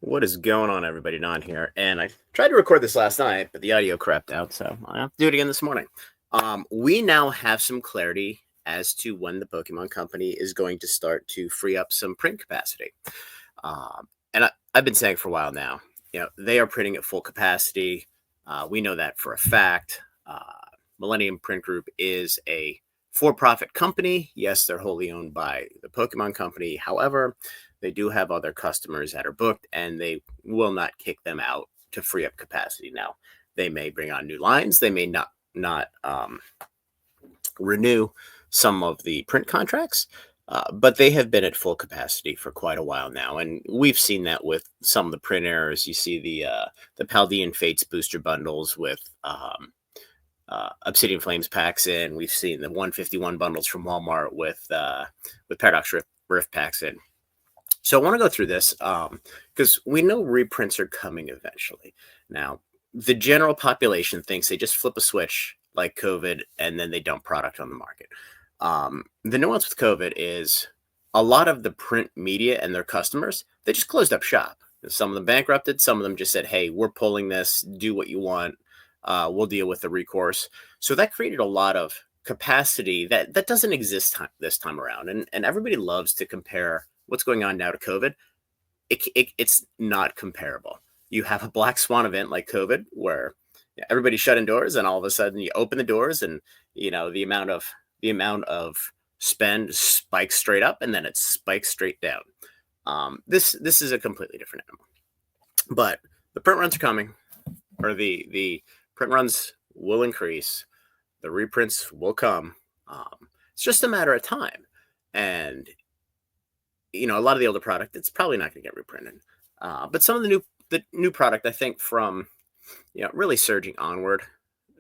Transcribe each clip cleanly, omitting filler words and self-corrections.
What is going on, everybody? Don here, and I tried to record this last night, but the audio crapped out, so I have to do it again this morning. We now have some clarity as to when the Pokemon Company is going to start to free up some print capacity. And I've been saying for a while now, they are printing at full capacity. We know that for a fact. Millennium Print Group is a for-profit company. Yes, they're wholly owned by the Pokemon Company. However, they do have other customers that are booked, and they will not kick them out to free up capacity. Now, they may bring on new lines. They may not renew some of the print contracts, but they have been at full capacity for quite a while now, and we've seen that with some of the print errors. You see the Paldean Fates booster bundles with Obsidian Flames packs in. We've seen the 151 bundles from Walmart with Paradox Rift packs in. So I want to go through this because we know reprints are coming eventually. Now, the general population thinks they just flip a switch like COVID and then they dump product on the market. The nuance with COVID is a lot of the print media and their customers, they just closed up shop. Some of them bankrupted. Some of them just said, hey, we're pulling this. Do what you want. We'll deal with the recourse. So that created a lot of capacity that doesn't exist this time around. And everybody loves to compare what's going on now to COVID. It's not comparable. You have a black swan event like COVID where everybody shut indoors, and all of a sudden you open the doors, and the amount of spend spikes straight up, and then it spikes straight down. This is a completely different animal. But the print runs are coming, or the print runs will increase. The reprints will come. It's just a matter of time. And a lot of the older product, it's probably not going to get reprinted. But some of the new product, I think, from really surging onward,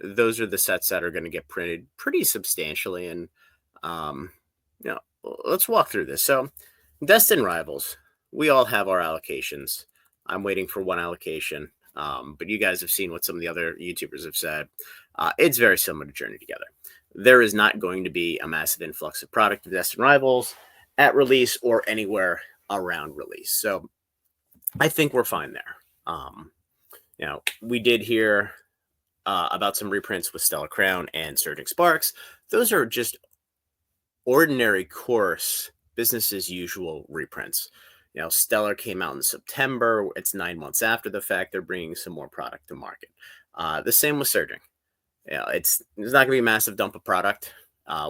those are the sets that are going to get printed pretty substantially. And let's walk through this. So, Destined Rivals, we all have our allocations. I'm waiting for one allocation, but you guys have seen what some of the other YouTubers have said. It's very similar to Journey Together. There is not going to be a massive influx of product of Destined Rivals at release or anywhere around release. So I think we're fine there. We did hear about some reprints with Stellar Crown and Surging Sparks. Those are just ordinary course, business as usual reprints. Stellar came out in September. It's 9 months after the fact. They're bringing some more product to market. The same with Surging. It's not going to be a massive dump of product.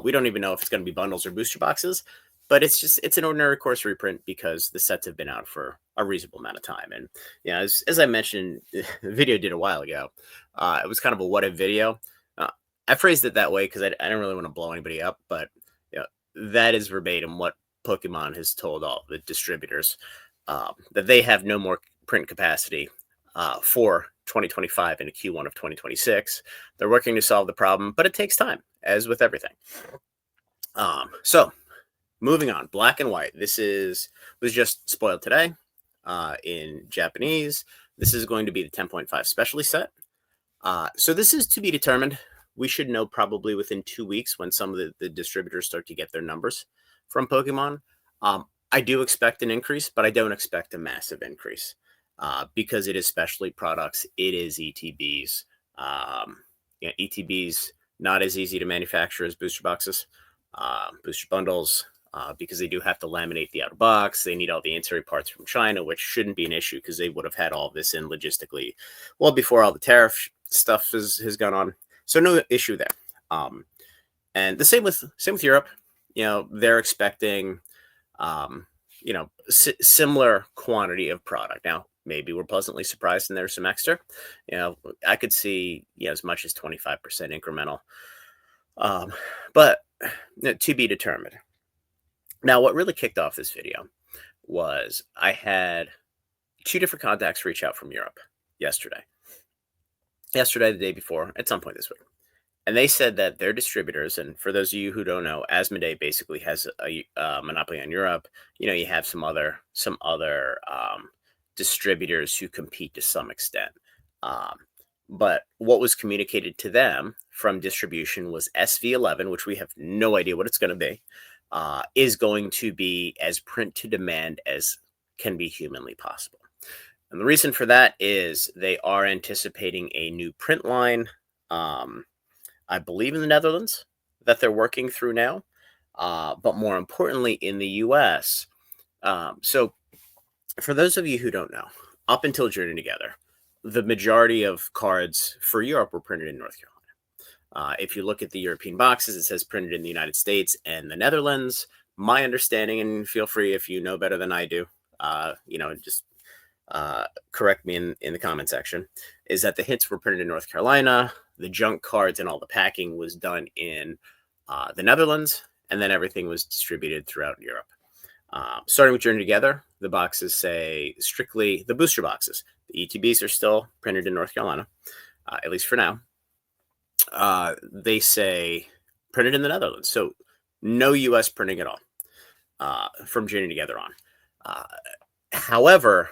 We don't even know if it's going to be bundles or booster boxes. But it's an ordinary course reprint because the sets have been out for a reasonable amount of time. And as I mentioned, the video did a while ago. It was kind of a what if video. I phrased it that way because I don't really want to blow anybody up, but that is verbatim what Pokemon has told all the distributors, that they have no more print capacity for 2025 into Q1 of 2026. They're working to solve the problem, but it takes time, as with everything. So moving on, Black and White. This was just spoiled today in Japanese. This is going to be the 10.5 specialty set. So this is to be determined. We should know probably within 2 weeks when some of the distributors start to get their numbers from Pokemon. I do expect an increase, but I don't expect a massive increase because it is specialty products. It is ETBs. ETBs not as easy to manufacture as booster boxes, booster bundles. Because they do have to laminate the outer box. They need all the ancillary parts from China, which shouldn't be an issue because they would have had all this in logistically well before all the tariff stuff has gone on. So no issue there. And the same with Europe. They're expecting similar quantity of product. Now, maybe we're pleasantly surprised and there's some extra. I could see as much as 25% incremental. But to be determined. Now, what really kicked off this video was I had 2 different contacts reach out from Europe yesterday, the day before, at some point this week. And they said that their distributors, and for those of you who don't know, Asmodee basically has a monopoly on Europe. You have some other distributors who compete to some extent. But what was communicated to them from distribution was SV11, which we have no idea what it's going to be. Is going to be as print to demand as can be humanly possible. And the reason for that is they are anticipating a new print line, um, I believe in the Netherlands, that they're working through now, but more importantly in the US. So, for those of you who don't know, up until Journey Together, the majority of cards for Europe were printed in North Carolina. If you look at the European boxes, it says printed in the United States and the Netherlands. My understanding, and feel free if you know better than I do, just correct me in the comment section, is that the hits were printed in North Carolina. The junk cards and all the packing was done in the Netherlands, and then everything was distributed throughout Europe. Starting with Journey Together, the boxes say strictly the booster boxes. The ETBs are still printed in North Carolina, at least for now. They say printed in the Netherlands, so no U.S. printing at all from Journey Together on. However,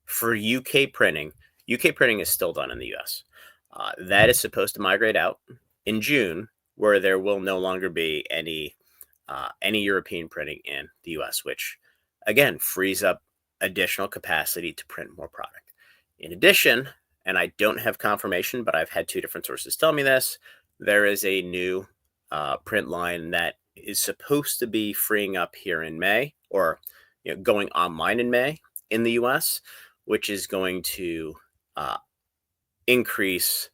for UK printing is still done in the U.S. That is supposed to migrate out in June, where there will no longer be any European printing in the U.S., which again frees up additional capacity to print more product. In addition, and I don't have confirmation, but I've had two different sources tell me this, there is a new print line that is supposed to be freeing up here in May, or going online in May in the US, which is going to increase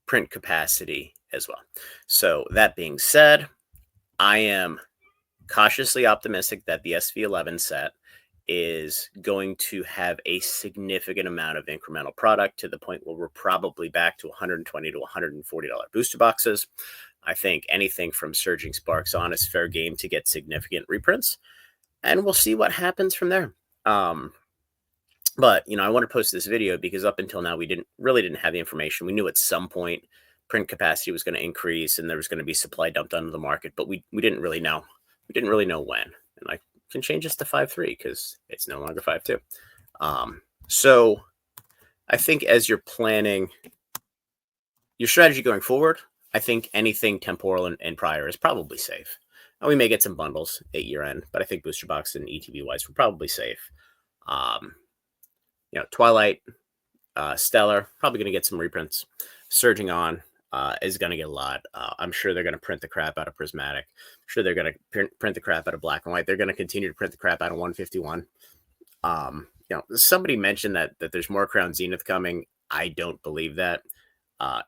print capacity as well. So that being said, I am cautiously optimistic that the SV11 set is going to have a significant amount of incremental product, to the point where we're probably back to $120 to $140 booster boxes. I think anything from Surging Sparks on is fair game to get significant reprints, and we'll see what happens from there. But I want to post this video because up until now we didn't have the information. We knew at some point print capacity was going to increase and there was going to be supply dumped onto the market, but we didn't really know. We didn't really know when. And I can change this to 5.3 because it's no longer 5.2. So I think as you're planning your strategy going forward, I think anything temporal and prior is probably safe. And we may get some bundles at year end, but I think booster box and ETB wise, we're probably safe. Twilight, Stellar, probably going to get some reprints. Surging On is going to get a lot. I'm sure they're going to print the crap out of Prismatic. I'm sure they're going to print the crap out of Black and White. They're going to continue to print the crap out of 151. Somebody mentioned that there's more Crown Zenith coming. I don't believe that.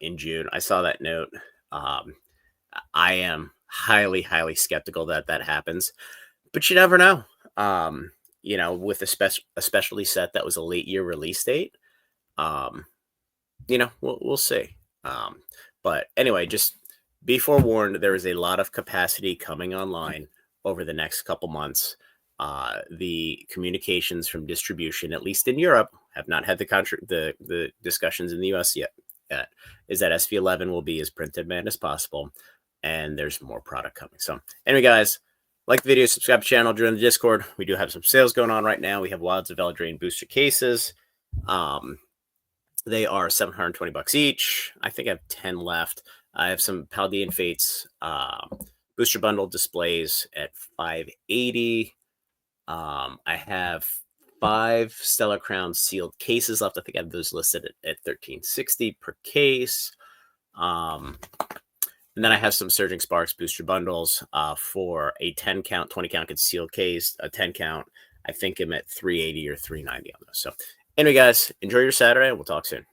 In June, I saw that note. I am highly, highly skeptical that happens, but you never know. With a specialty set that was a late year release date, we'll see. But anyway, just be forewarned, there is a lot of capacity coming online over the next couple months. The communications from distribution, at least in Europe, have not had the discussions in the US yet. Is that SV11 will be as print demand as possible, and there's more product coming. So anyway, guys, like the video, subscribe to the channel, join the Discord. We do have some sales going on right now. We have Wilds of Eldraine booster cases. They are $720 each. I think I have 10 left. I have some Paldean Fates booster bundle displays at $580. I have 5 Stellar Crown sealed cases left. I think I have those listed at $13.60 per case. And then I have some Surging Sparks booster bundles for a 10 count, 20 count concealed case, a 10 count. I think I'm at $380 or $390 on those. So anyway, guys, enjoy your Saturday. We'll talk soon.